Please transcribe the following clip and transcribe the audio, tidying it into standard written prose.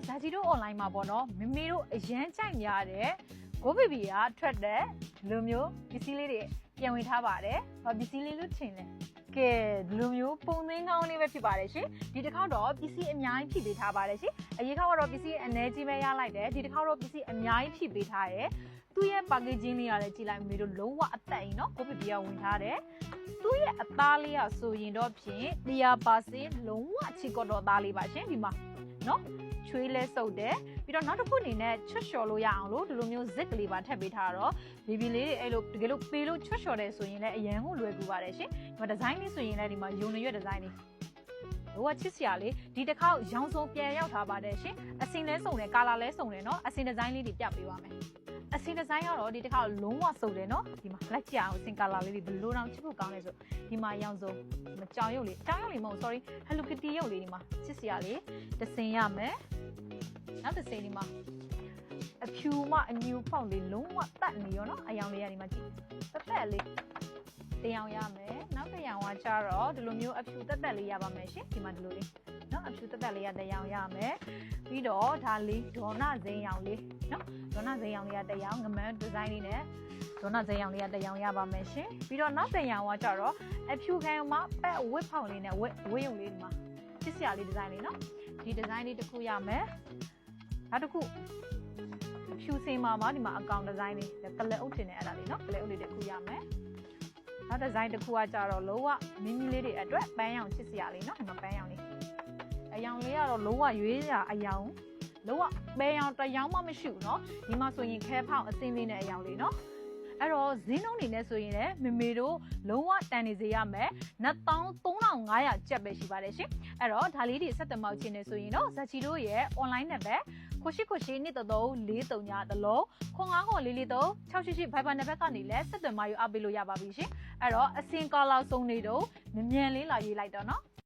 ဇာကြီးတို့ online မှာပေါ့နော်မမေတို့အရန်ကြိုက်များတယ်ကိုဘေဘီကထွက်တဲ့လူမျိုးပစ္စည်းလေးတွေပြန်ဝင်ထားပါတယ်ဘာပစ္စည်းလေးလို့ထင်လဲကဲလူမျိုးပုံသင်းကောင်းလေးပဲဖြစ်ပါတယ်ရှင်ဒီတစ်ခေါက်တော့ပစ္စည်းအများကြီးဖြည့်ပေးထားပါတယ်ရှင်အရင်ခေါက်ကတော့ပစ္စည်းအနည်းကြီးပဲရလိုက်တယ်ဒီတစ်ခေါက်တော့ပစ္စည်းအများကြီးဖြည့်ပေးထားတယ်သူ့ရဲ့ packaging လေးရတယ်ကြည့်လိုက်မေတို့လုံးဝအသက်ကြီးเนาะကိုဘေဘီကဝင်ထားတယ်သူ့ရဲ့အသားလေးကဆိုရင်တော့ဖြင့်100%လုံးဝချစ်ကတော့သားလေးပါရှင်ဒီမှာเนาะချွေးလဲစုပ်တယ်ပြီးတော့နောက်တစ်ခုအနေနဲ့ချွတ်လျှော်လို့ရအောင်လို့ဒီလိုမျိုး zip ကလေးပါထည့်ပေးထားတော့ဘီဘီလေးတွေအဲ့လိုတကယ်လို့ပေးလို့ချွတ်လျှော်တယ်ဆိုရင်လည်းအရန်ကိုလွယ်ကူပါတယ်ရှင်ဒီမှာဒီဇိုင်းလေးဆိုရင်လည်းဒီမှာယုံရွက်ဒီဇိုင်းလေးဟိုကချစ်စရာလေးဒီတစ်ခေါက်ရောင်စုံပြန်ရောက်ထားပါတယ်ရှင်အစင်လဲစုံတယ်ကာလာလဲစုံတယ်เนาะအစင်ဒီဇိုင်းလေးတွေပြပေးပါမယ်အစင်ဒီဇိုင်းကတော့ဒီတစ်ခါလုံးဝစုံတယ်နော်ဒီမှာလိုက်ကြအောင်အစင်ကာလာလေးတွေဘလို့တောင်ချစ်ဖို့ကောင်းလဲဆိုဒီမှာရောင်စုံမကြောင်ရုပ်လေးကြောင်ရုပ်လေးမဟုတ် sorry Hello Kitty ရုပ်လေးဒီမှာချစ်စရာလေးတစ်စင်ရမယ်နောက်တစ်စင်ဒီမှာအဖြူမအညူဖောက်လေးလုံးဝတက်နေရောနော်အယောင်လေးကဒီမှာကြည့်တက်တက်လေးတင်အောင်ရမယ်နောက်တစ်ယောင်ကကျတော့ဒီလိုမျိုးအဖြူတက်တက်လေးရပါမယ်ရှင်ဒီမှာဒီလိုလေးနော်အဖြူတက်တက်လေးရတဲ့ရောင်ရမယ်ပြီးတော့ဒါလေးဒေါနဇိမ်းရောင်လေးနော်ဒေါနဇိမ်းရောင်လေးရတဲ့ရောင်ငမန်းဒီဇိုင်းလေးနဲ့ဒေါနဇိမ်းရောင်လေးရတဲ့ရောင်ရပါမယ်ရှင်ပြီးတော့နောက်တဲ့ရောင်ကကျတော့အဖြူခံမှာပက်ဝစ်ဖောက်လေးနဲ့ဝစ်ရုပ်လေးဒီမှာချစ်စရာလေးဒီဇိုင်းလေးနော်ဒီဒီဇိုင်းလေးတစ်ခုရမယ်နောက်တစ်ခုဖြူစင်မှာဒီမှာအကောင်ဒီဇိုင်းလေးကလအုပ်တင်နေအဲ့ဒါလေးနော်ကလအုပ်လေးတစ်ခုရမယ်နောက်ဒီဇိုင်းတစ်ခုကကြတော့လုံးဝမင်းမီလေးတွေအတွက်ပန်းရောင်ချစ်စရာလေးနော်ဒီမှာပန်းရောင်လေးအယောင်လေးကတော့လုံးဝရွေးစရာအယောင်လုံးဝပန်းရောင်တစ်ယောင်မှမရှိဘူးနော်ဒီမှာဆိုရင်ခဲဖောက်အစင်းလေးနဲ့အယောင်လေးနော်အဲ့တော့ဈေးနှုန်းတွေနဲ့ဆိုရင်လည်းမမေတို့လုံးဝတန်နေစေရမယ်23,500ကျပ်ပဲရှိပါတယ်ရှင်အဲ့တော့ဒါလေးတွေဆက်တမောက်ချင်းနေဆိုရင်တော့ဇာချီတို့ရဲ့ online နဲ့ပဲခိုရှိ13343တလုံး090443 688 Viber နဲ့ဘက်ကနေလည်းဆက်သွယ်မယူအပ်ပေးလို့ရပါပြီရှင်အဲ့တော့အစင်ကာလာစုံနေတော့မြန်မြန်လေးလာရေးလိုက်တော့နော်